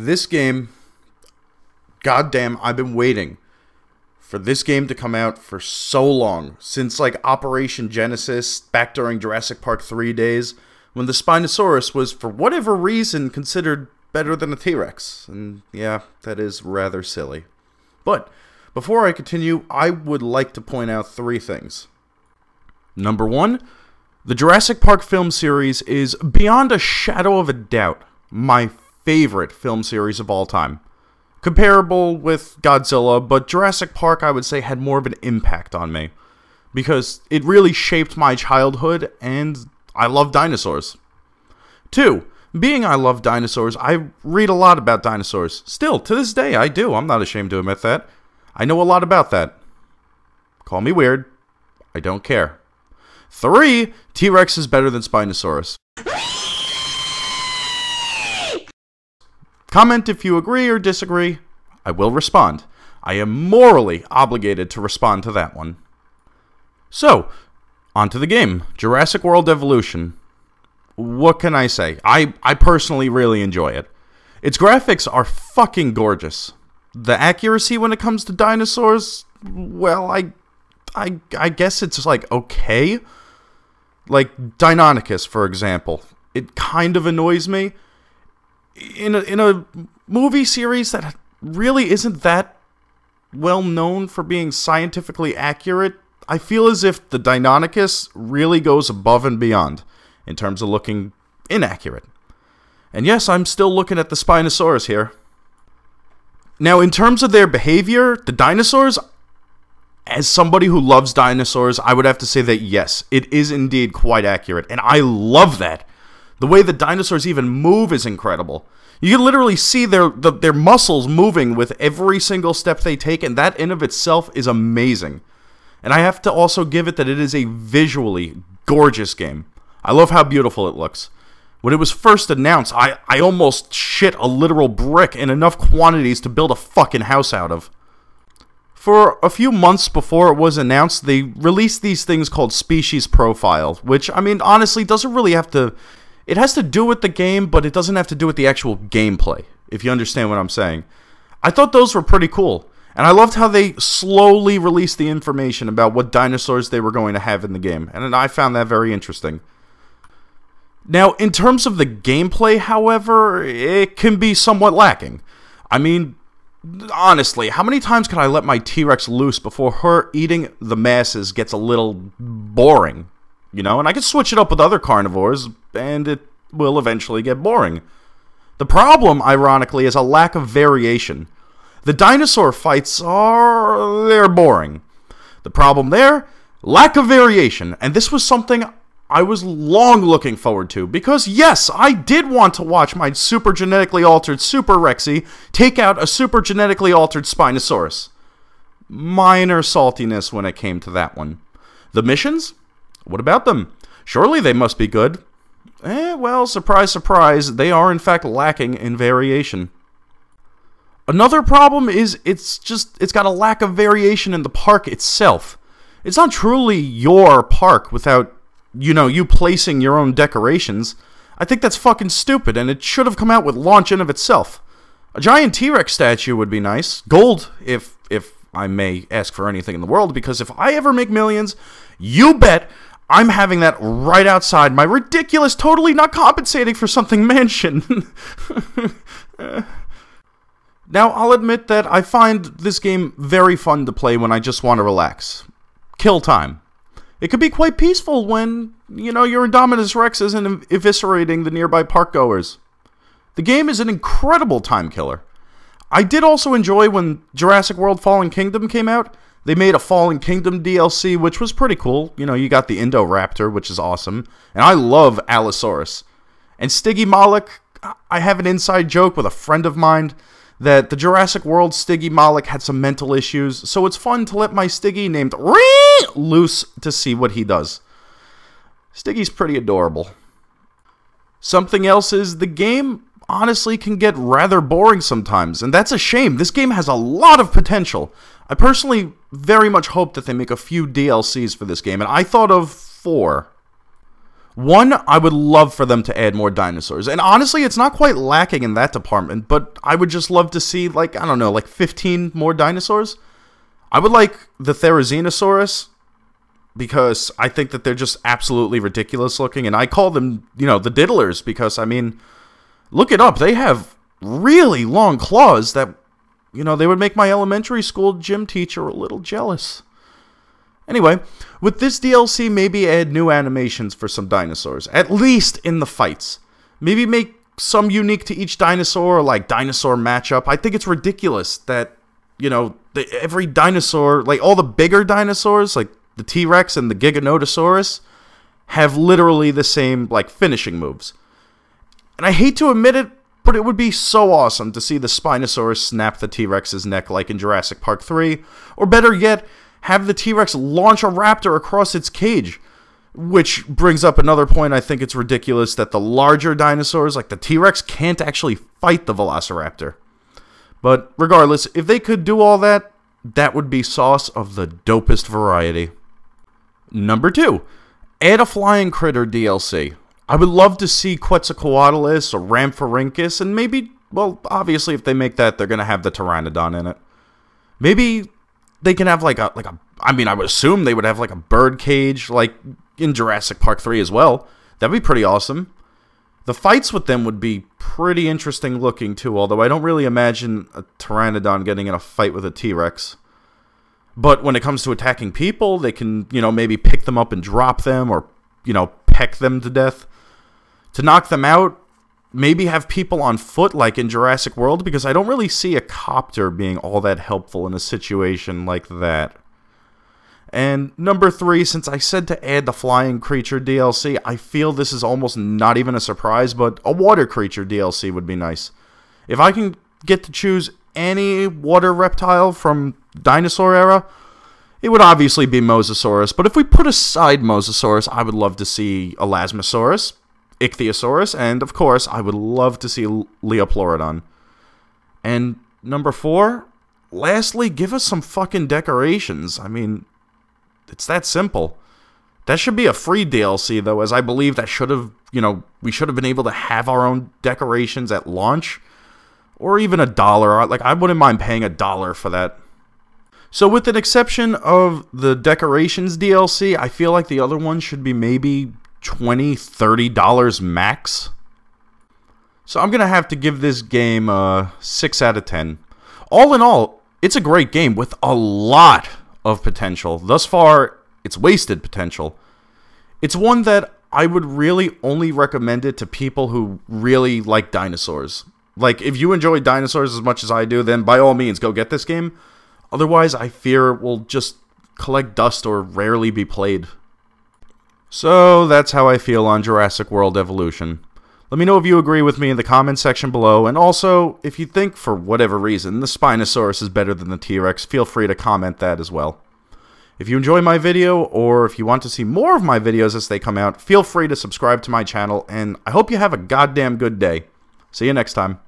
This game, goddamn, I've been waiting for this game to come out for so long. Since, like, Operation Genesis, back during Jurassic Park 3 days, when the Spinosaurus was, for whatever reason, considered better than a T-Rex. And, yeah, that is rather silly. But, before I continue, I would like to point out 3 things. Number 1, the Jurassic Park film series is, beyond a shadow of a doubt, my favorite film series of all time. Comparable with Godzilla, but Jurassic Park, I would say, had more of an impact on me. Because it really shaped my childhood, and I love dinosaurs. 2, being I love dinosaurs, I read a lot about dinosaurs. Still, to this day, I do. I'm not ashamed to admit that. I know a lot about that. Call me weird. I don't care. 3, T-Rex is better than Spinosaurus. Comment if you agree or disagree. I will respond. I am morally obligated to respond to that one. So, on to the game. Jurassic World Evolution. What can I say? I personally really enjoy it. Its graphics are fucking gorgeous. The accuracy when it comes to dinosaurs, well, I guess it's like okay. Like Deinonychus, for example. It kind of annoys me. In a movie series that really isn't that well known for being scientifically accurate, I feel as if the Deinonychus really goes above and beyond in terms of looking inaccurate. And yes, I'm still looking at the Spinosaurus here. Now, in terms of their behavior, the dinosaurs, as somebody who loves dinosaurs, I would have to say that yes, it is indeed quite accurate, and I love that. The way the dinosaurs even move is incredible. You can literally see their muscles moving with every single step they take, and that in of itself is amazing. And I have to also give it that it is a visually gorgeous game. I love how beautiful it looks. When it was first announced, I almost shit a literal brick in enough quantities to build a fucking house out of. For a few months before it was announced, they released these things called Species Profile, which, I mean, honestly, doesn't really have to... It has to do with the game, but it doesn't have to do with the actual gameplay, if you understand what I'm saying. I thought those were pretty cool, and I loved how they slowly released the information about what dinosaurs they were going to have in the game, and I found that very interesting. Now, in terms of the gameplay, however, it can be somewhat lacking. I mean, honestly, how many times can I let my T-Rex loose before her eating the masses gets a little boring? You know, and I can switch it up with other carnivores, and it will eventually get boring. The problem, ironically, is a lack of variation. The dinosaur fights they're boring. The problem there, lack of variation, and this was something I was long looking forward to, because yes, I did want to watch my super genetically altered Super Rexy take out a super genetically altered Spinosaurus. Minor saltiness when it came to that one. The missions? What about them? Surely they must be good. Well, surprise, surprise, they are in fact lacking in variation. Another problem is it's got a lack of variation in the park itself. It's not truly your park without, you know, you placing your own decorations. I think that's fucking stupid, and it should have come out with launch in of itself. A giant T-Rex statue would be nice. Gold, if I may ask for anything in the world, because if I ever make millions, you bet I'm having that right outside my ridiculous, totally not compensating for something mansion. Now, I'll admit that I find this game very fun to play when I just want to relax. Kill time. It could be quite peaceful when, you know, your Indominus Rex isn't eviscerating the nearby parkgoers. The game is an incredible time killer. I did also enjoy when Jurassic World Fallen Kingdom came out. They made a Fallen Kingdom DLC, which was pretty cool. You know, you got the Indoraptor, which is awesome. And I love Allosaurus. And Stiggy Moloch, I have an inside joke with a friend of mine that the Jurassic World Stiggy Moloch had some mental issues, so it's fun to let my Stiggy named loose to see what he does. Stiggy's pretty adorable. Something else is the game honestly can get rather boring sometimes, and that's a shame. This game has a lot of potential. I personally very much hope that they make a few DLCs for this game, and I thought of 4. One, I would love for them to add more dinosaurs. And honestly, it's not quite lacking in that department, but I would just love to see, like, I don't know, like 15 more dinosaurs. I would like the Therizinosaurus, because I think that they're just absolutely ridiculous looking, and I call them, you know, the diddlers, because, I mean, look it up. They have really long claws that, you know, they would make my elementary school gym teacher a little jealous. Anyway, with this DLC, maybe add new animations for some dinosaurs, at least in the fights. Maybe make some unique to each dinosaur, like dinosaur matchup. I think it's ridiculous that, you know, every dinosaur, like all the bigger dinosaurs, like the T-Rex and the Giganotosaurus, have literally the same, like, finishing moves. And I hate to admit it, but it would be so awesome to see the Spinosaurus snap the T-Rex's neck like in Jurassic Park 3, or better yet, have the T-Rex launch a raptor across its cage. Which brings up another point. I think it's ridiculous that the larger dinosaurs, like the T-Rex, can't actually fight the Velociraptor. But regardless, if they could do all that, that would be sauce of the dopest variety. Number 2, add a flying critter DLC. I would love to see Quetzalcoatlus or Rhamphorhynchus, and maybe, well, obviously if they make that, they're going to have the Pteranodon in it. Maybe they can have I mean, I would assume they would have like a bird cage, like in Jurassic Park 3 as well. That'd be pretty awesome. The fights with them would be pretty interesting looking too, although I don't really imagine a Pteranodon getting in a fight with a T-Rex. But when it comes to attacking people, they can, you know, maybe pick them up and drop them, or, you know, peck them to death. To knock them out, maybe have people on foot like in Jurassic World, because I don't really see a copter being all that helpful in a situation like that. And number 3, since I said to add the flying creature DLC, I feel this is almost not even a surprise, but a water creature DLC would be nice. If I can get to choose any water reptile from dinosaur era, it would obviously be Mosasaurus, but if we put aside Mosasaurus, I would love to see Elasmosaurus, Ichthyosaurus, and of course, I would love to see Leoplorodon. And number 4, lastly, give us some fucking decorations. I mean, it's that simple. That should be a free DLC, though, as I believe that should have, you know, we should have been able to have our own decorations at launch. Or even $1. Like, I wouldn't mind paying $1 for that. So with an exception of the decorations DLC, I feel like the other ones should be maybe $20, $30 max. So I'm going to have to give this game a 6 out of 10. All in all, it's a great game with a lot of potential. Thus far, it's wasted potential. It's one that I would really only recommend it to people who really like dinosaurs. Like, if you enjoy dinosaurs as much as I do, then by all means, go get this game. Otherwise, I fear it will just collect dust or rarely be played. So, that's how I feel on Jurassic World Evolution. Let me know if you agree with me in the comments section below, and also, if you think, for whatever reason, the Spinosaurus is better than the T-Rex, feel free to comment that as well. If you enjoy my video, or if you want to see more of my videos as they come out, feel free to subscribe to my channel, and I hope you have a goddamn good day. See you next time.